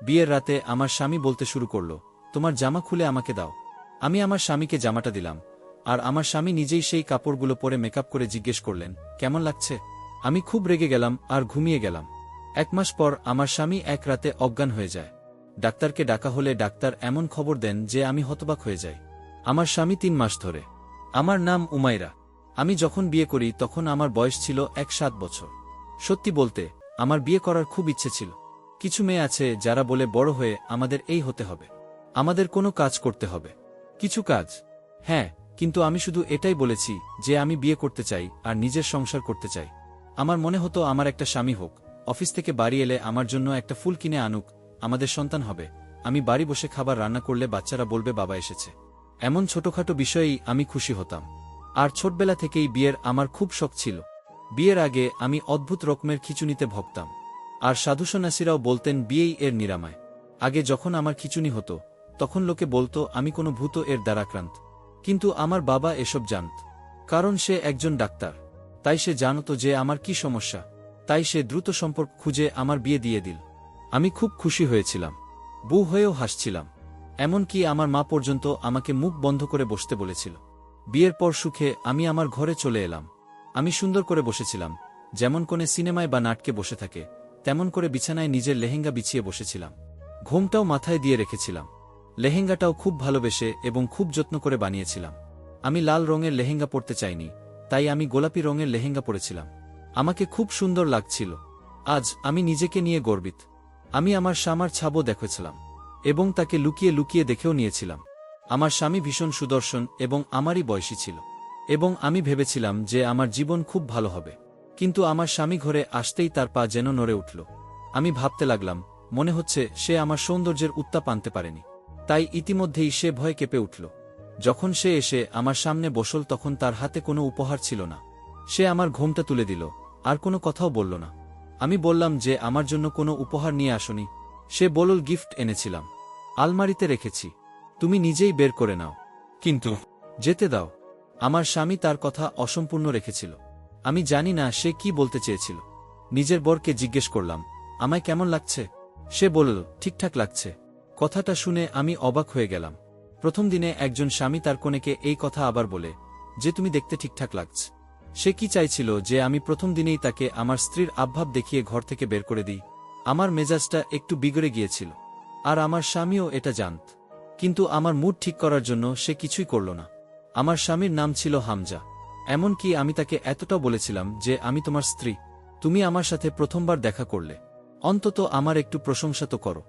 বিয়ের রাতে আমার স্বামী বলতে শুরু করল, তোমার জামা খুলে আমাকে দাও। আমি আমার স্বামীকে জামাটা দিলাম, আর আমার স্বামী নিজেই সেই কাপড়গুলো পরে মেকআপ করে জিজ্ঞেস করলেন, কেমন লাগছে? আমি খুব রেগে গেলাম আর ঘুমিয়ে গেলাম। 1 মাস পর আমার স্বামী এক রাতে অজ্ঞান হয়ে যায়। ডাক্তারকে ডাকা হলে ডাক্তার এমন খবর দেন যে আমি হতবাক হয়ে যাই। আমার স্বামী 3 মাস ধরে। আমার নাম উমাইরা। আমি যখন বিয়ে করি তখন আমার বয়স ছিল 7 বছর। সত্যি বলতে আমার বিয়ে করার খুব ইচ্ছে ছিল। কিছু মেয়ে আছে যারা বলে বড় হয়ে আমাদের এই হতে হবে, আমাদের কোনো কাজ করতে হবে। কিছু কাজ, হ্যাঁ, কিন্তু আমি শুধু এটাই বলেছি যে আমি বিয়ে করতে চাই আর নিজের সংসার করতে চাই। আমার মনে হতো আমার একটা স্বামী হোক, অফিস থেকে বাড়ি এলে আমার জন্য একটা ফুল কিনে আনুক, আমাদের সন্তান হবে, আমি বাড়ি বসে খাবার রান্না করলে বাচ্চারা বলবে বাবা এসেছে। এমন ছোটখাটো বিষয়েই আমি খুশি হতাম। আর ছোটবেলা থেকেই বিয়ের আমার খুব শখ ছিল। বিয়ের আগে আমি অদ্ভুত রকমের খিচুনিতে ভোগতাম, আর সাধু সন্ন্যাসীরাও বলতেন বিয়েই এর নিরাময়। আগে যখন আমার খিচুনি হতো তখন লোকে বলতো আমি কোনো ভূত এর দ্বারাক্রান্ত। কিন্তু আমার বাবা এসব জানত, কারণ সে একজন ডাক্তার। তাই সে জানত যে আমার কি সমস্যা, তাই সে দ্রুত সম্পর্ক খুঁজে আমার বিয়ে দিয়ে দিল। আমি খুব খুশি হয়েছিলাম, বউ হয়েও হাসছিলাম। এমনকি আমার মা পর্যন্ত আমাকে মুখ বন্ধ করে বসতে বলেছিল। বিয়ের পর সুখে আমি আমার ঘরে চলে এলাম। আমি সুন্দর করে বসেছিলাম, যেমন কোনে সিনেমায় বা নাটকে বসে থাকে তেমন করে বিছানায় নিজের লেহেঙ্গা বিছিয়ে বসেছিলাম। ঘোমটাও মাথায় দিয়ে রেখেছিলাম। লেহেঙ্গাটাও খুব ভালোবেসে এবং খুব যত্ন করে বানিয়েছিলাম। আমি লাল রঙের লেহেঙ্গা পরতে চাইনি, তাই আমি গোলাপি রঙের লেহেঙ্গা পরেছিলাম। আমাকে খুব সুন্দর লাগছিল। আজ আমি নিজেকে নিয়ে গর্বিত। আমি আমার স্বামীর ছাপও দেখেছিলাম এবং তাকে লুকিয়ে লুকিয়ে দেখেও নিয়েছিলাম। আমার স্বামী ভীষণ সুদর্শন এবং আমারই বয়সী ছিল, এবং আমি ভেবেছিলাম যে আমার জীবন খুব ভালো হবে। কিন্তু আমার স্বামী ঘরে আসতেই তার পা যেন নড়ে উঠল। আমি ভাবতে লাগলাম, মনে হচ্ছে সে আমার সৌন্দর্যের উত্তাপ আনতে পারেনি, তাই ইতিমধ্যেই সে ভয়ে কেঁপে উঠল। যখন সে এসে আমার সামনে বসল তখন তার হাতে কোনো উপহার ছিল না। সে আমার ঘোমটা তুলে দিল, আর কোনো কথাও বলল না। আমি বললাম যে আমার জন্য কোনো উপহার নিয়ে আসনি। সে বলল, গিফট এনেছিলাম, আলমারিতে রেখেছি, তুমি নিজেই বের করে নাও। কিন্তু যেতে দাও। আমার স্বামী তার কথা অসম্পূর্ণ রেখেছিল। আমি জানি না সে কি বলতে চেয়েছিল। নিজের বরকে জিজ্ঞেস করলাম, আমায় কেমন লাগছে? সে বলল, ঠিকঠাক লাগছে। কথাটা শুনে আমি অবাক হয়ে গেলাম। প্রথম দিনে একজন স্বামী তার কনেকে এই কথা আবার বলে যে তুমি দেখতে ঠিকঠাক লাগছে। সে কি চাইছিল যে আমি প্রথম দিনেই তাকে আমার স্ত্রীর আবভাব দেখিয়ে ঘর থেকে বের করে দিই? আমার মেজাজটা একটু বিগড়ে গিয়েছিল, আর আমার স্বামীও এটা জানত। কিন্তু আমার মুড ঠিক করার জন্য সে কিছুই করল না। আমার স্বামীর নাম ছিল হামজা। এমনকি আমি তাকে এতটাও বলেছিলাম যে আমি তোমার স্ত্রী, তুমি আমার সাথে প্রথমবার দেখা করলে অন্তত আমার একটু প্রশংসা তো করো।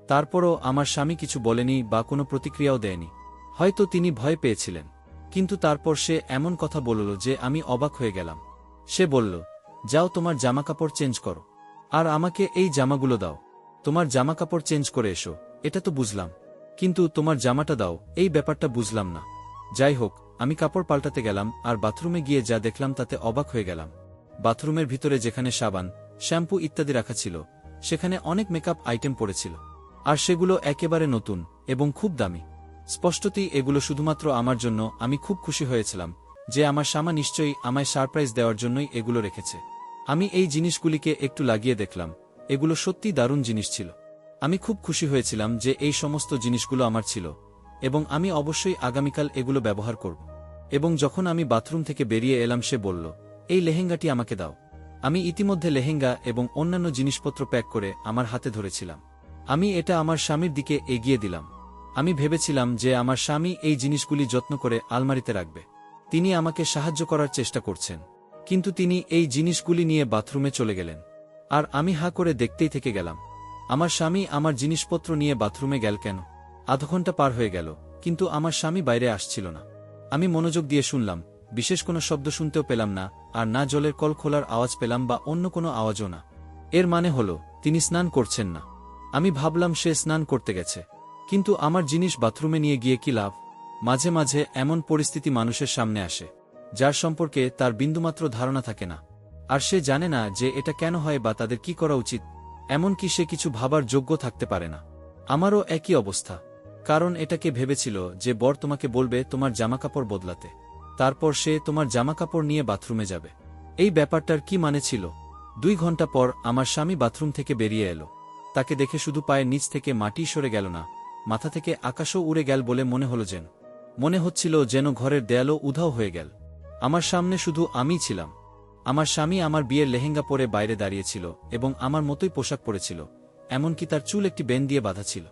তারপরও আমার স্বামী কিছু বলেনি বা কোনো প্রতিক্রিয়াও দেয়নি। হয়তো তিনি ভয় পেয়েছিলেন। কিন্তু তারপর সে এমন কথা বলল যে আমি অবাক হয়ে গেলাম। সে বলল, যাও তোমার জামাকাপড় চেঞ্জ করো, আর আমাকে এই জামাগুলো দাও। তোমার জামাকাপড় চেঞ্জ করে এসো, এটা তো বুঝলাম, কিন্তু তোমার জামাটা দাও, এই ব্যাপারটা বুঝলাম না। যাই হোক, আমি কাপড় পাল্টাতে গেলাম আর বাথরুমে গিয়ে যা দেখলাম তাতে অবাক হয়ে গেলাম। বাথরুমের ভিতরে যেখানে সাবান, শ্যাম্পু ইত্যাদি রাখা ছিল, সেখানে অনেক মেকআপ আইটেম পড়েছিল, আর সেগুলো একেবারে নতুন এবং খুব দামি। স্পষ্টতই এগুলো শুধুমাত্র আমার জন্য। আমি খুব খুশি হয়েছিলাম যে আমার স্বামী নিশ্চয়ই আমায় সারপ্রাইজ দেওয়ার জন্যই এগুলো রেখেছে। আমি এই জিনিসগুলিকে একটু লাগিয়ে দেখলাম, এগুলো সত্যিই দারুণ জিনিস ছিল। আমি খুব খুশি হয়েছিলাম যে এই সমস্ত জিনিসগুলো আমার ছিল, এবং আমি অবশ্যই আগামীকাল এগুলো ব্যবহার করব। এবং যখন আমি বাথরুম থেকে বেরিয়ে এলাম সে বলল, এই লেহেঙ্গাটি আমাকে দাও। আমি ইতিমধ্যে লেহেঙ্গা এবং অন্যান্য জিনিসপত্র প্যাক করে আমার হাতে ধরেছিলাম। আমি এটা আমার স্বামীর দিকে এগিয়ে দিলাম। আমি ভেবেছিলাম যে আমার স্বামী এই জিনিসগুলি যত্ন করে আলমারিতে রাখবে। তিনি আমাকে সাহায্য করার চেষ্টা করছেন, কিন্তু তিনি এই জিনিসগুলি নিয়ে বাথরুমে চলে গেলেন, আর আমি হা করে দেখতেই থেকে গেলাম। আমার স্বামী আমার জিনিসপত্র নিয়ে বাথরুমে গেল কেন? আধ ঘন্টা পার হয়ে গেল, কিন্তু আমার স্বামী বাইরে আসছিল না। আমি মনোযোগ দিয়ে শুনলাম, বিশেষ কোনো শব্দ শুনতেও পেলাম না, আর না জলের কল খোলার আওয়াজ পেলাম বা অন্য কোনো আওয়াজও না। এর মানে হলো তিনি স্নান করছেন না। আমি ভাবলাম সে স্নান করতে গেছে, কিন্তু আমার জিনিস বাথরুমে নিয়ে গিয়ে কি লাভ? মাঝে মাঝে এমন পরিস্থিতি মানুষের সামনে আসে যার সম্পর্কে তার বিন্দুমাত্র ধারণা থাকে না, আর সে জানে না যে এটা কেন হয় বা তাদের কি করা উচিত। এমনকি সে কিছু ভাবার যোগ্য থাকতে পারে না। আমারও একই অবস্থা, কারণ এটাকে ভেবেছিল যে বর তোমাকে বলবে তোমার জামাকাপড় বদলাতে, তারপর সে তোমার জামাকাপড় নিয়ে বাথরুমে যাবে। এই ব্যাপারটার কি মানে ছিল? 2 ঘন্টা পর আমার স্বামী বাথরুম থেকে বেরিয়ে এলো। তাকে দেখে শুধু পায়ের নিচ থেকে মাটি সরে গেল না, মাথা থেকে আকাশও উড়ে গেল বলে মনে হচ্ছিল যেন ঘরের দেয়ালও উধাও হয়ে গেল। আমার সামনে শুধু আমিই ছিলাম। আমার স্বামী আমার বিয়ের লেহেঙ্গা পরে বাইরে দাঁড়িয়েছিল এবং আমার মতোই পোশাক পরেছিল, এমনকি তার চুল একটি বেন দিয়ে বাঁধা ছিল।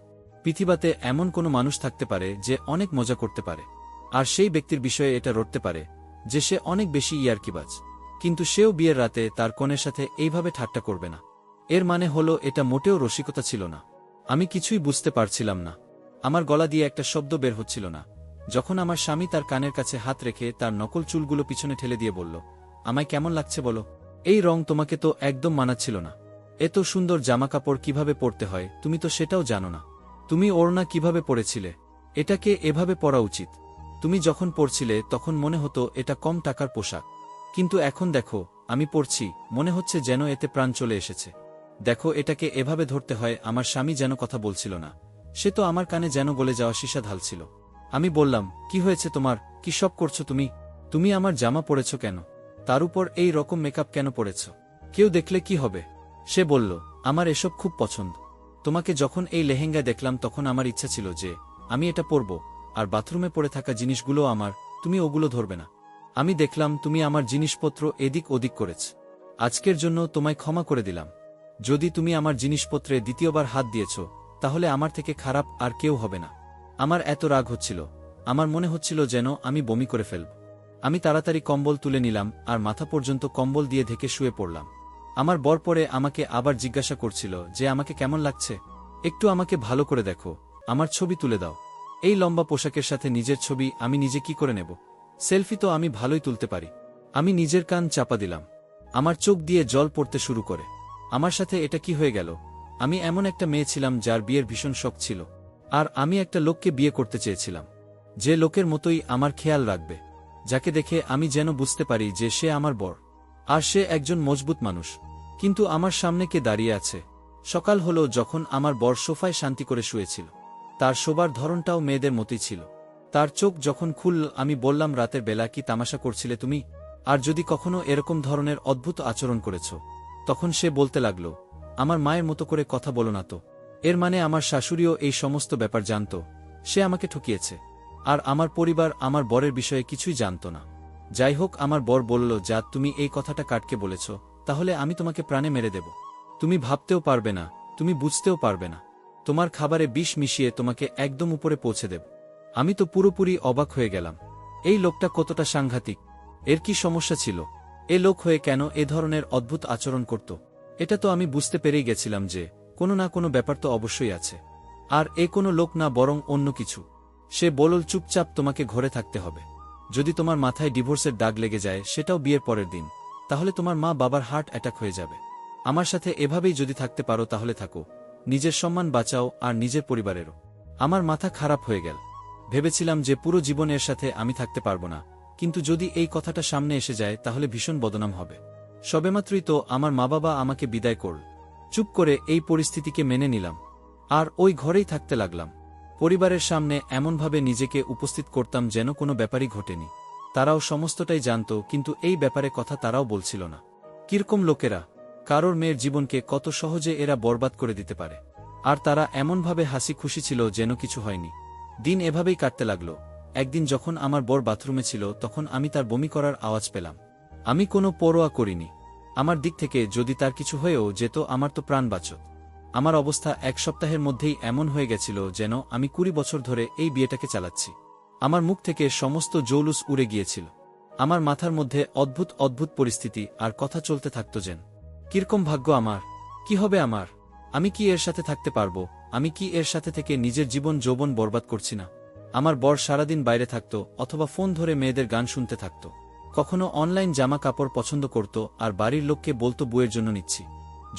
পৃথিবীতে এমন কোনো মানুষ থাকতে পারে যে অনেক মজা করতে পারে, আর সেই ব্যক্তির বিষয়ে এটা রটতে পারে যে সে অনেক বেশি ইয়ার্কিবাজ, কিন্তু সেও বিয়ের রাতে তার কনের সাথে এইভাবে ঠাট্টা করবে না। এর মানে হলো এটা মোটেও রসিকতা ছিল না। আমি কিছুই বুঝতে পারছিলাম না। আমার গলা দিয়ে একটা শব্দ বের হচ্ছিল না। যখন আমার স্বামী তার কানের কাছে হাত রেখে তার নকল চুলগুলো পিছনে ঠেলে দিয়ে বলল, আমায় কেমন লাগছে বলো? এই রং তোমাকে তো একদম মানাচ্ছিল না। এত সুন্দর জামাকাপড় কিভাবে পরতে হয় তুমি তো সেটাও জানো না। তুমি ওড়না কিভাবে পরেছিলে? এটাকে এভাবে পরা উচিত। তুমি যখন পরছিলে তখন মনে হতো এটা কম টাকার পোশাক, কিন্তু এখন দেখো আমি পরছি, মনে হচ্ছে যেন এতে প্রাণ চলে এসেছে। দেখো এটাকে এভাবে ধরতে হয়। আমার স্বামী যেন কথা বলছিল না, সে তো আমার কানে যেন গলে যাওয়া সীসা ঢালছিল। আমি বললাম, কি হয়েছে তোমার? কি সব করছো তুমি? তুমি আমার জামা পরেছ কেন? তার উপর এই রকম মেকআপ কেন পরেছ? কেউ দেখলে কি হবে? সে বলল, আমার এসব খুব পছন্দ। তোমাকে যখন এই লেহেঙ্গা দেখলাম তখন আমার ইচ্ছা ছিল যে আমি এটা পরব, আর বাথরুমে পড়ে থাকা জিনিসগুলো আমার, তুমি ওগুলো ধরবে না। আমি দেখলাম তুমি আমার জিনিসপত্র এদিক ওদিক করেছ। আজকের জন্য তোমায় ক্ষমা করে দিলাম। যদি তুমি আমার জিনিসপত্রে দ্বিতীয়বার হাত দিয়েছ তাহলে আমার থেকে খারাপ আর কেউ হবে না। আমার এত রাগ হচ্ছিল, আমার মনে হচ্ছিল যেন আমি বমি করে ফেলব। আমি তাড়াতাড়ি কম্বল তুলে নিলাম আর মাথা পর্যন্ত কম্বল দিয়ে ঢেকে শুয়ে পড়লাম। আমার বর পরে আমাকে আবার জিজ্ঞাসা করছিল যে আমাকে কেমন লাগছে, একটু আমাকে ভালো করে দেখো, আমার ছবি তুলে দাও। এই লম্বা পোশাকের সাথে নিজের ছবি আমি নিজে কি করে নেব? সেলফি তো আমি ভালোই তুলতে পারি। আমি নিজের কান চাপা দিলাম। আমার চোখ দিয়ে জল পড়তে শুরু করে। আমার সাথে এটা কি হয়ে গেল? আমি এমন একটা মেয়ে ছিলাম যার বিয়ের ভীষণ শখ ছিল, আর আমি একটা লোককে বিয়ে করতে চেয়েছিলাম যে লোকের মতোই আমার খেয়াল রাখবে, যাকে দেখে আমি যেন বুঝতে পারি যে সে আমার বর, আর সে একজন মজবুত মানুষ। কিন্তু আমার সামনে কে দাঁড়িয়ে আছে? সকাল হলো যখন আমার বর সোফায় শান্তি করে শুয়েছিল। তার শোবার ধরনটাও মেয়েদের মতোই ছিল। তার চোখ যখন খুলল আমি বললাম, রাতের বেলা কি তামাশা করছিলে তুমি? আর যদি কখনো এরকম ধরনের অদ্ভুত আচরণ করেছ? তখন সে বলতে লাগল, আমার মায়ের মতো করে কথা বলো না তো। এর মানে আমার শাশুড়িও এই সমস্ত ব্যাপার জানত। সে আমাকে ঠকিয়েছে, আর আমার পরিবার আমার বরের বিষয়ে কিছুই জানত না। যাই হোক, আমার বর বলল, যা তুমি এই কথাটা কাটকে বলেছ, তাহলে আমি তোমাকে প্রাণে মেরে দেব। তুমি ভাবতেও পারবে না, তুমি বুঝতেও পারবে না। তোমার খাবারে বিষ মিশিয়ে তোমাকে একদম উপরে পৌঁছে দেব। আমি তো পুরোপুরি অবাক হয়ে গেলাম। এই লোকটা কতটা সাংঘাতিক! এর কি সমস্যা ছিল? এ লোক হয়ে কেন এ ধরনের অদ্ভুত আচরণ করত? এটা তো আমি বুঝতে পেরেই গেছিলাম যে কোনো না কোনো ব্যাপার তো অবশ্যই আছে। আর এ কোনো লোক না, বরং অন্য কিছু। সে বলল, চুপচাপ তোমাকে ঘরে থাকতে হবে। যদি তোমার মাথায় ডিভোর্সের দাগ লেগে যায়, সেটাও বিয়ের পরের দিন, তাহলে তোমার মা বাবার হার্ট অ্যাটাক হয়ে যাবে। আমার সাথে এভাবেই যদি থাকতে পারো তাহলে থাকো, নিজের সম্মান বাঁচাও আর নিজের পরিবারেরও। আমার মাথা খারাপ হয়ে গেল। ভেবেছিলাম যে পুরো জীবন এর সাথে আমি থাকতে পারবো না, কিন্তু যদি এই কথাটা সামনে এসে যায় তাহলে ভীষণ বদনাম হবে। সবেমাত্রই তো আমার মা বাবা আমাকে বিদায় করল। চুপ করে এই পরিস্থিতিকে মেনে নিলাম, আর ওই ঘরেই থাকতে লাগলাম। পরিবারের সামনে এমনভাবে নিজেকে উপস্থিত করতাম যেন কোনো ব্যাপারই ঘটেনি। তারাও সমস্তটাই জানত, কিন্তু এই ব্যাপারে কথা তারাও বলছিল না। কিরকম লোকেরা! কারোর মেয়ের জীবনকে কত সহজে এরা বরবাদ করে দিতে পারে। আর তারা এমনভাবে হাসি খুশি ছিল যেন কিছু হয়নি। দিন এভাবেই কাটতে লাগল। একদিন যখন আমার বর বাথরুমে ছিল তখন আমি তার বমি করার আওয়াজ পেলাম। আমি কোনো পরোয়া করিনি। আমার দিক থেকে যদি তার কিছু হয়েও যেত আমার তো প্রাণ বাঁচত। আমার অবস্থা এক সপ্তাহের মধ্যেই এমন হয়ে গেছিল যেন আমি 20 বছর ধরে এই বিয়েটাকে চালাচ্ছি। আমার মুখ থেকে সমস্ত জৌলুস উড়ে গিয়েছিল। আমার মাথার মধ্যে অদ্ভুত অদ্ভুত পরিস্থিতি আর কথা চলতে থাকত যেন কিরকম ভাগ্য আমার, কি হবে আমার, আমি কি এর সাথে থাকতে পারবো, আমি কি এর সাথে থেকে নিজের জীবন যৌবন বরবাদ করছি না। আমার বর সারাদিন বাইরে থাকত, অথবা ফোন ধরে মেয়েদের গান শুনতে থাকত। কখনো অনলাইন জামা কাপড় পছন্দ করত আর বাড়ির লোককে বলতো বউয়ের জন্য নিচ্ছি,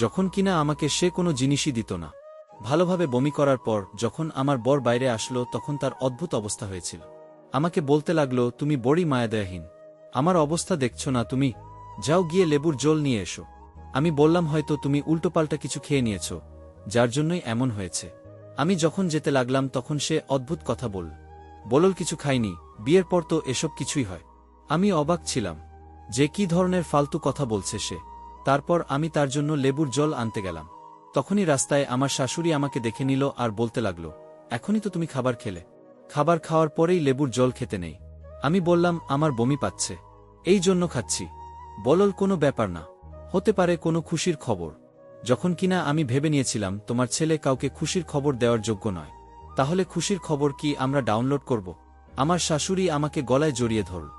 যখন কিনা আমাকে সে কোনো জিনিসই দিত না। ভালোভাবে বমি করার পর যখন আমার বর বাইরে আসলো তখন তার অদ্ভুত অবস্থা হয়েছিল। আমাকে বলতে লাগলো, তুমি বড়ই মায়াদয়াহীন, আমার অবস্থা দেখছো না তুমি, যাও গিয়ে লেবুর জল নিয়ে এসো। আমি বললাম, হয়তো তুমি উল্টোপাল্টা কিছু খেয়ে নিয়েছ, যার জন্যই এমন হয়েছে। আমি যখন যেতে লাগলাম তখন সে অদ্ভুত কথা বলল, কিছু খাইনি, বিয়ের পর তো এসব কিছুই হয়। আমি অবাক ছিলাম যে কি ধরনের ফালতু কথা বলছে সে। তারপর আমি তার জন্য লেবুর জল আনতে গেলাম। তখনই রাস্তায় আমার শাশুড়ি আমাকে দেখে নিল আর বলতে লাগল, এখনই তো তুমি খাবার খেলে, খাবার খাওয়ার পরেই লেবুর জল খেতে নেই। আমি বললাম, আমার বমি পাচ্ছে, এই জন্য খাচ্ছি। বলল, কোনো ব্যাপার না, হতে পারে কোনো খুশির খবর। যখন কিনা আমি ভেবে নিয়েছিলাম তোমার ছেলে কাউকে খুশির খবর দেওয়ার যোগ্য নয়, তাহলে খুশির খবর কি আমরা ডাউনলোড করব? আমার শাশুড়ি আমাকে গলায় জড়িয়ে ধরল।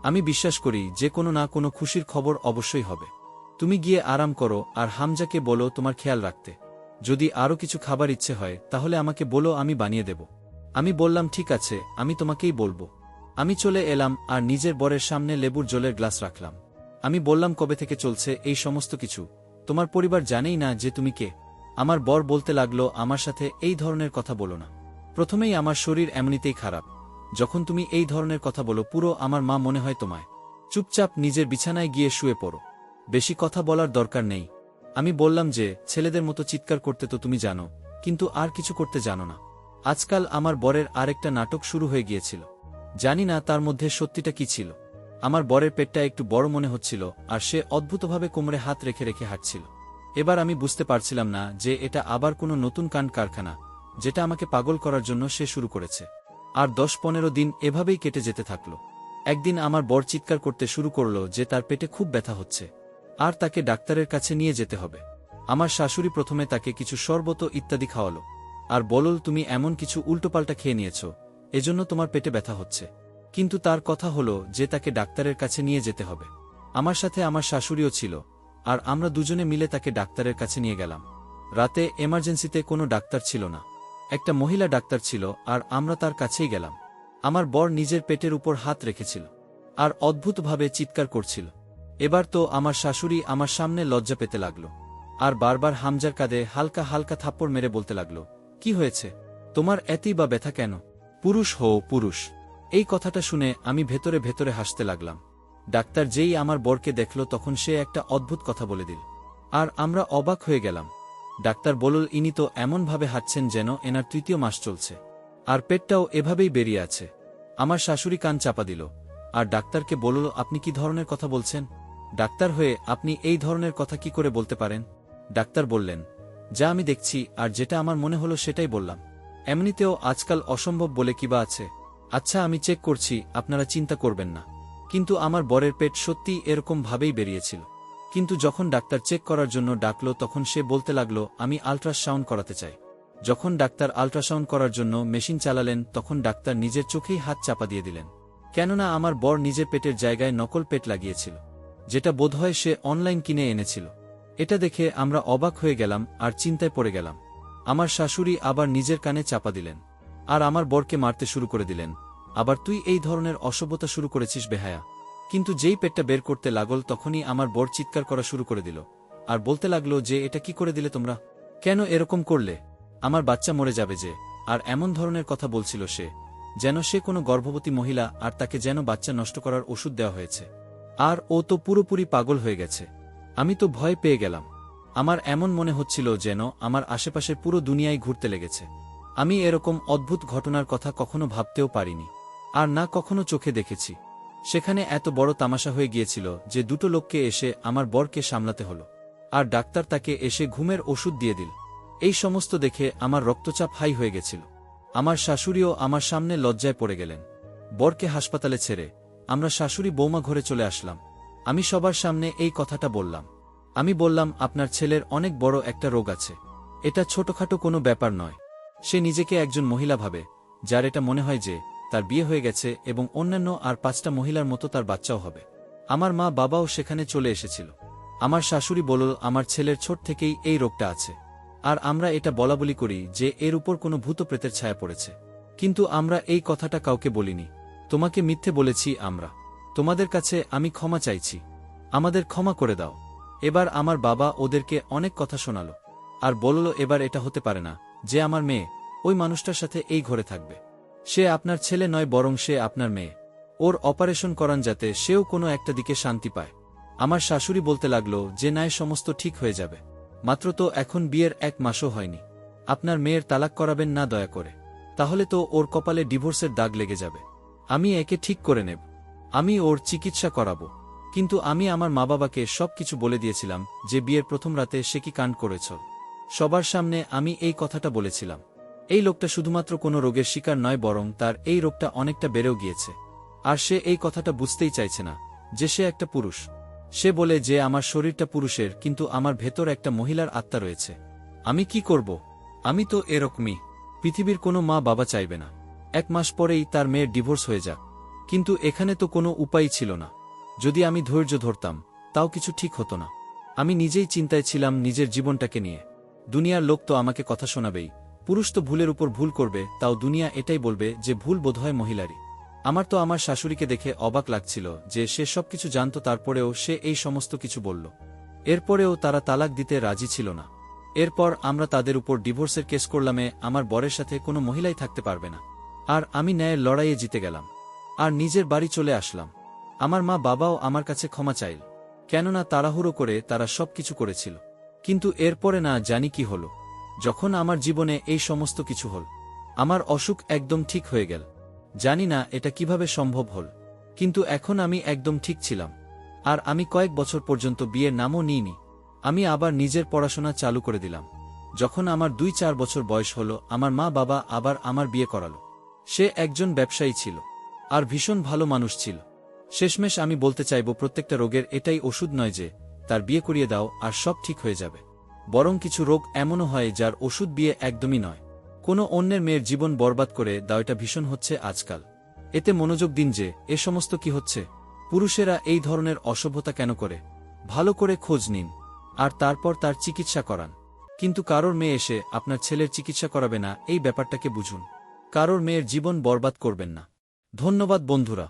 আমি বিশ্বাস করি যে কোনো না কোনো খুশির খবর অবশ্যই হবে। তুমি গিয়ে আরাম করো আর হামজাকে বলো তোমার খেয়াল রাখতে। যদি আরও কিছু খাবার ইচ্ছে হয় তাহলে আমাকে বলো, আমি বানিয়ে দেব। আমি বললাম, ঠিক আছে, আমি তোমাকেই বলবো। আমি চলে এলাম আর নিজের বরের সামনে লেবুর জলের গ্লাস রাখলাম। আমি বললাম, কবে থেকে চলছে এই সমস্ত কিছু? তোমার পরিবার জানেই না যে তুমি কে। আমার বর বলতে লাগলো, আমার সাথে এই ধরনের কথা বলো না। প্রথমেই আমার শরীর এমনিতেই খারাপ, যখন তুমি এই ধরনের কথা বলো পুরো আমার মা মনে হয় তোমায়। চুপচাপ নিজের বিছানায় গিয়ে শুয়ে পড়ো, বেশি কথা বলার দরকার নেই। আমি বললাম যে ছেলেদের মতো চিৎকার করতে তো তুমি জানো, কিন্তু আর কিছু করতে জানো না। আজকাল আমার বরের আরেকটা নাটক শুরু হয়ে গিয়েছিল। জানি না তার মধ্যে সত্যিটা কি ছিল। আমার বরের পেটটা একটু বড় মনে হচ্ছিল আর সে অদ্ভুতভাবে কোমরে হাত রেখে রেখে হাঁটছিল। এবার আমি বুঝতে পারছিলাম না যে এটা আবার কোনো নতুন কান কারখানা, যেটা আমাকে পাগল করার জন্য সে শুরু করেছে। আর 10-15 দিন এভাবেই কেটে যেতে থাকল। একদিন আমার বর চিৎকার করতে শুরু করল যে তার পেটে খুব ব্যথা হচ্ছে আর তাকে ডাক্তারের কাছে নিয়ে যেতে হবে। আমার শাশুড়ি প্রথমে তাকে কিছু শরবত ইত্যাদি খাওয়ালো আর বলল, তুমি এমন কিছু উল্টোপাল্টা খেয়ে নিয়েছ, এজন্য তোমার পেটে ব্যথা হচ্ছে। কিন্তু তার কথা হলো যে তাকে ডাক্তারের কাছে নিয়ে যেতে হবে। আমার সাথে আমার শাশুড়িও ছিল আর আমরা দুজনে মিলে তাকে ডাক্তারের কাছে নিয়ে গেলাম। রাতে এমার্জেন্সিতে কোনো ডাক্তার ছিল না, একটা মহিলা ডাক্তার ছিল আর আমরা তার কাছেই গেলাম। আমার বর নিজের পেটের উপর হাত রেখেছিল আর অদ্ভুতভাবে চিৎকার করছিল। এবার তো আমার শাশুড়ি আমার সামনে লজ্জা পেতে লাগল আর বারবার হামজার কাঁধে হালকা হালকা থাপ্পড় মেরে বলতে লাগল, কি হয়েছে তোমার, এতই বা ব্যথা কেন? পুরুষ হও পুরুষ। এই কথাটা শুনে আমি ভেতরে ভেতরে হাসতে লাগলাম। ডাক্তার যেই আমার বরকে দেখল তখন সে একটা অদ্ভুত কথা বলে দিল আর আমরা অবাক হয়ে গেলাম। ডাক্তার বলল, ইনি তো এমনভাবে হাঁটছেন যেন এনার 3য় মাস চলছে আর পেটটাও এভাবেই বেরিয়ে আছে। আমার শাশুড়ি কান চাপা দিল আর ডাক্তারকে বলল, আপনি কি ধরনের কথা বলছেন? ডাক্তার হয়ে আপনি এই ধরনের কথা কি করে বলতে পারেন? ডাক্তার বললেন, যা আমি দেখছি আর যেটা আমার মনে হলো সেটাই বললাম। এমনিতেও আজকাল অসম্ভব বলে কিবা আছে। আচ্ছা, আমি চেক করছি, আপনারা চিন্তা করবেন না। কিন্তু আমার বরের পেট সত্যিই এরকম ভাবেই বেরিয়েছিল। কিন্তু যখন ডাক্তার চেক করার জন্য ডাকলো তখন সে বলতে লাগলো, আমি আল্ট্রাসাউন্ড করাতে চাই। যখন ডাক্তার আল্ট্রাসাউন্ড করার জন্য মেশিন চালালেন তখন ডাক্তার নিজের চোখেই হাত চাপা দিয়ে দিলেন, কেননা আমার বর নিজের পেটের জায়গায় নকল পেট লাগিয়েছিল, যেটা বোধহয় সে অনলাইন কিনে এনেছিল। এটা দেখে আমরা অবাক হয়ে গেলাম আর চিন্তায় পড়ে গেলাম। আমার শাশুড়ি আবার নিজের কানে চাপা দিলেন আর আমার বরকে মারতে শুরু করে দিলেন, আবার তুই এই ধরনের অসভ্যতা শুরু করেছিস বেহায়া। কিন্তু যেই পেটটা বের করতে লাগল তখনই আমার বর চিৎকার করা শুরু করে দিল আর বলতে লাগলো যে এটা কি করে দিলে তোমরা, কেন এরকম করলে, আমার বাচ্চা মরে যাবে যে। আর এমন ধরনের কথা বলছিল সে যেন সে কোনো গর্ভবতী মহিলা আর তাকে যেন বাচ্চা নষ্ট করার ওষুধ দেওয়া হয়েছে। আর ও তো পুরোপুরি পাগল হয়ে গেছে। আমি তো ভয় পেয়ে গেলাম। আমার এমন মনে হচ্ছিল যেন আমার আশেপাশের পুরো দুনিয়ায় ঘুরতে লেগেছে। আমি এরকম অদ্ভুত ঘটনার কথা কখনো ভাবতেও পারিনি আর না কখনো চোখে দেখেছি। সেখানে এত বড় তামাশা হয়ে গিয়েছিল যে দুটো লোককে এসে আমার বরকে সামলাতে হলো আর ডাক্তার তাকে এসে ঘুমের ওষুধ দিয়ে দিল। এই সমস্ত দেখে আমার রক্তচাপ হাই হয়ে গেছিল। আমার শাশুড়িও আমার সামনে লজ্জায় পড়ে গেলেন। বরকে হাসপাতালে ছেড়ে আমরা শাশুড়ি বৌমা ঘরে চলে আসলাম। আমি সবার সামনে এই কথাটা বললাম। আমি বললাম, আপনার ছেলের অনেক বড় একটা রোগ আছে, এটা ছোটখাটো কোনো ব্যাপার নয়। সে নিজেকে একজন মহিলা ভাবে, যার এটা মনে হয় যে তার বিয়ে হয়ে গেছে এবং অন্যান্য আর 5টা মহিলার মতো তার বাচ্চাও হবে। আমার মা বাবাও সেখানে চলে এসেছিল। আমার শাশুড়ি বলল, আমার ছেলের ছোট থেকেই এই রোগটা আছে আর আমরা এটা বলাবলি করি যে এর উপর কোনো ভূত প্রেতের ছায়া পড়েছে, কিন্তু আমরা এই কথাটা কাউকে বলিনি। তোমাকে মিথ্যে বলেছি আমরা। তোমাদের কাছে আমি ক্ষমা চাইছি, আমাদের ক্ষমা করে দাও। এবার আমার বাবা ওদেরকে অনেক কথা শোনাল আর বলল, এবার এটা হতে পারে না যে আমার মেয়ে ওই মানুষটার সাথে এই ঘরে থাকবে। সে আপনার ছেলে নয়, বরং সে আপনার মেয়ে। ওর অপারেশন করান যাতে সেও কোনো একটা দিকে শান্তি পায়। আমার শাশুড়ি বলতে লাগলো যে নাই, সমস্ত ঠিক হয়ে যাবে, মাত্র তো এখন বিয়ের 1 মাসও হয়নি। আপনার মেয়ের তালাক করাবেন না দয়া করে, তাহলে তো ওর কপালে ডিভোর্সের দাগ লেগে যাবে। আমি একে ঠিক করে নেব, আমি ওর চিকিৎসা করাবো। কিন্তু আমি আমার মা বাবাকে সব কিছু বলে দিয়েছিলাম যে বিয়ের প্রথম রাতে সে কি কাণ্ড করেছ। সবার সামনে আমি এই কথাটা বলেছিলাম। এই লোকটা শুধুমাত্র কোনো রোগের শিকার নয়, বরং তার এই রোগটা অনেকটা বেড়েও গিয়েছে। আর সে এই কথাটা বুঝতেই চাইছে না যে সে একটা পুরুষ। সে বলে যে আমার শরীরটা পুরুষের, কিন্তু আমার ভেতর একটা মহিলার আত্মা রয়েছে। আমি কি করব? আমি তো এরকমই। পৃথিবীর কোনো মা বাবা চাইবে না 1 মাস পরেই তার মেয়ের ডিভোর্স হয়ে যাক, কিন্তু এখানে তো কোনো উপায় ছিল না। যদি আমি ধৈর্য ধরতাম তাও কিছু ঠিক হতো না। আমি নিজেই চিন্তায় ছিলাম নিজের জীবনটাকে নিয়ে। দুনিয়ার লোক তো আমাকে কথা শোনাবেই। পুরুষ তো ভুলের উপর ভুল করবে, তাও দুনিয়া এটাই বলবে যে ভুল বোধহয় মহিলারই। আমার তো আমার শাশুড়িকে দেখে অবাক লাগছিল যে সে সবকিছু জানত, তারপরেও সে এই সমস্ত কিছু বলল। এরপরেও তারা তালাক দিতে রাজি ছিল না। এরপর আমরা তাদের উপর ডিভোর্সের কেস করলামে আমার বরের সাথে কোনো মহিলাই থাকতে পারবে না। আর আমি ন্যায়ের লড়াইয়ে জিতে গেলাম আর নিজের বাড়ি চলে আসলাম। আমার মা বাবাও আমার কাছে ক্ষমা চাইল, কেননা তাড়াহুড়ো করে তারা সবকিছু করেছিল। কিন্তু এরপরে না জানি কি হলো, যখন আমার জীবনে এই সমস্ত কিছু হল, আমার অসুখ একদম ঠিক হয়ে গেল। জানি না এটা কিভাবে সম্ভব হল, কিন্তু এখন আমি একদম ঠিক ছিলাম। আর আমি কয়েক বছর পর্যন্ত বিয়ের নামও নিইনি। আমি আবার নিজের পড়াশোনা চালু করে দিলাম। যখন আমার 2-4 বছর বয়স হলো, আমার মা বাবা আবার আমার বিয়ে করালো। সে একজন ব্যবসায়ী ছিল আর ভীষণ ভালো মানুষ ছিল। শেষমেশ আমি বলতে চাইব, প্রত্যেকটা রোগের এটাই ওষুধ নয় যে তার বিয়ে করিয়ে দাও আর সব ঠিক হয়ে যাবে। বরং কিছু রোগ এমনও হয় যার ওষুধ বিয়ে একদমই নয়। কোনো অন্যের মেয়ের জীবন বরবাদ করে দাও, এটা ভীষণ হচ্ছে আজকাল। এতে মনোযোগ দিন যে এ সমস্ত কি হচ্ছে। পুরুষেরা এই ধরনের অসভ্যতা কেন করে? ভালো করে খোঁজ নিন আর তারপর তার চিকিৎসা করান। কিন্তু কারোর মেয়ে এসে আপনার ছেলের চিকিৎসা করাবে না, এই ব্যাপারটাকে বুঝুন। কারোর মেয়ের জীবন বরবাদ করবেন না। ধন্যবাদ বন্ধুরা।